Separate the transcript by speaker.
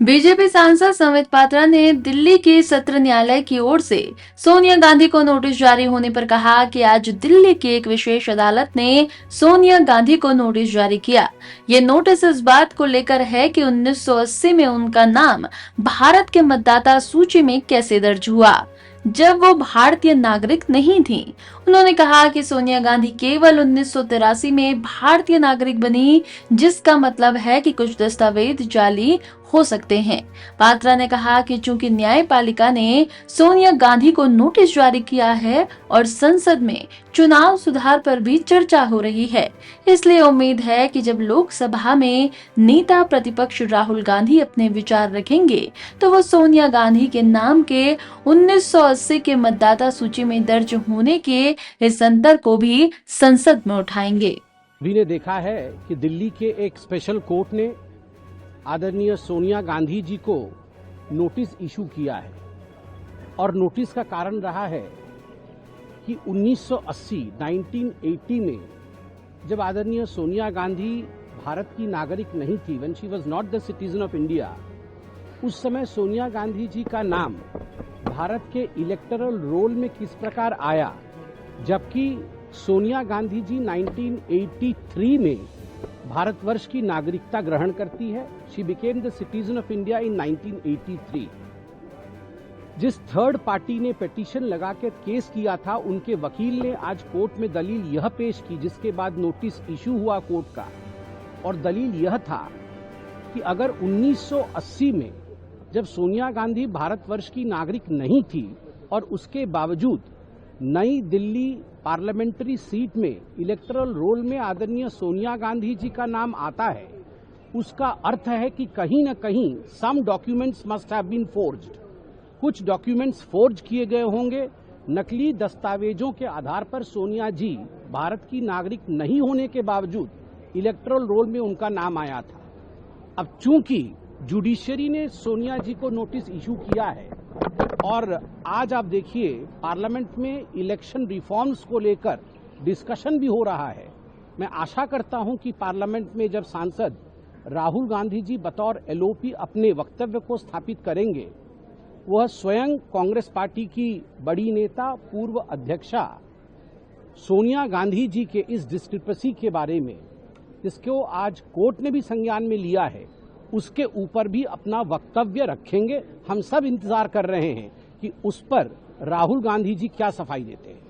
Speaker 1: BJP सांसद संबित पात्रा ने दिल्ली के सत्र न्यायालय की ओर से सोनिया गांधी को नोटिस जारी होने पर कहा कि आज दिल्ली की एक विशेष अदालत ने सोनिया गांधी को नोटिस जारी किया। ये नोटिस इस बात को लेकर है कि 1980 में उनका नाम भारत के मतदाता सूची में कैसे दर्ज हुआ, जब वो भारतीय नागरिक नहीं थी। उन्होंने कहा कि सोनिया गांधी केवल 1983 में भारतीय नागरिक बनी, जिसका मतलब है कि कुछ दस्तावेज जाली हो सकते हैं। पात्रा ने कहा कि चूंकि न्यायपालिका ने सोनिया गांधी को नोटिस जारी किया है और संसद में चुनाव सुधार पर भी चर्चा हो रही है, इसलिए उम्मीद है कि जब लोकसभा में नेता प्रतिपक्ष राहुल गांधी अपने विचार रखेंगे तो वो सोनिया गांधी के नाम के 1980 के मतदाता सूची में दर्ज होने के इस अंतर को भी संसद में उठाएंगे।
Speaker 2: भी ने देखा है कि दिल्ली के एक स्पेशल कोर्ट ने आदरणीय सोनिया गांधी जी को नोटिस इशू किया है और नोटिस का कारण रहा है कि 1980 में जब आदरणीय सोनिया गांधी भारत की नागरिक नहीं थी, when she was not the citizen of India, उस समय सोनिया गांधी जी का नाम भारत के इलेक्टोरल रोल में किस प्रकार आया, जबकि सोनिया गांधी जी 1983 में भारतवर्ष की नागरिकता ग्रहण करती है। She became the citizen of India in 1983। जिस थर्ड पार्टी ने पिटीशन लगा के केस किया था, उनके वकील ने आज कोर्ट में दलील यह पेश की, जिसके बाद नोटिस इशू हुआ कोर्ट का, और दलील यह था कि अगर 1980 में जब सोनिया गांधी भारतवर्ष की नागरिक नहीं थी और उसके बावजूद नई दिल्ली पार्लियामेंट्री सीट में इलेक्टोरल रोल में आदरणीय सोनिया गांधी जी का नाम आता है, उसका अर्थ है कि कहीं न कहीं some documents must have been forged. कुछ डॉक्यूमेंट्स फोर्ज किए गए होंगे। नकली दस्तावेजों के आधार पर सोनिया जी भारत की नागरिक नहीं होने के बावजूद इलेक्टोरल रोल में उनका नाम आया था। अब चूंकि जुडिशरी ने सोनिया जी को नोटिस इशू किया है और आज आप देखिए पार्लियामेंट में इलेक्शन रिफॉर्म्स को लेकर डिस्कशन भी हो रहा है, मैं आशा करता हूं कि पार्लियामेंट में जब सांसद राहुल गांधी जी बतौर एलओपी अपने वक्तव्य को स्थापित करेंगे, वह स्वयं कांग्रेस पार्टी की बड़ी नेता पूर्व अध्यक्षा सोनिया गांधी जी के इस डिस्क्रिपेंसी के बारे में, जिसको आज कोर्ट ने भी संज्ञान में लिया है, उसके ऊपर भी अपना वक्तव्य रखेंगे। हम सब इंतजार कर रहे हैं कि उस पर राहुल गांधी जी क्या सफाई देते हैं।